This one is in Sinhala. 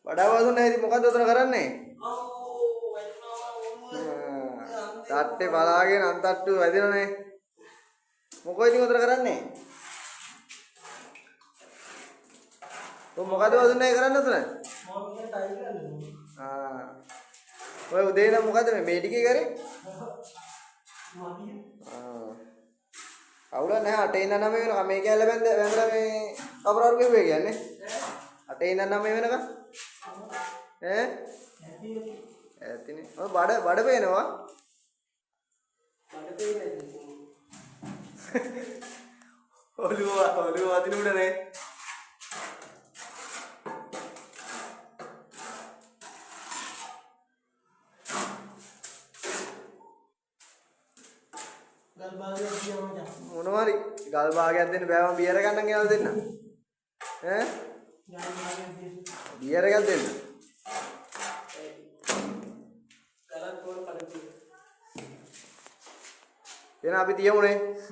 වඩා වදුන නැති මොකද්ද උතන කරන්නේ? තට්ටේ බලාගෙන අන්තට්ටු වැදිනනේ. මොකෝ ඉතින් උතන කරන්නේ? ඔය මොකද වදුන්නේ කරන්නේ උතන? ඔය උදේ ඉඳන් මොකද මේ ටිකේ කරේ? අවුල නැහැ 8 ඉඳන් 9 වෙනකම් මේ කැල්ල බැඳලා මේ කපරාරු ගෙව්වේ කියන්නේ 8 ඉඳන් 9 වෙනකම් ඈ ඇතිනේ ඔය බඩ පේනවා ඔළුව අදින උඩනේ මොනවාරි ගල් භාගයක් දෙන්න බෑ මම බියර ගන්නම් කියලා දෙන්න ඈ බියර එකක් දෙන්න එහෙනම් අපි තියමුනේ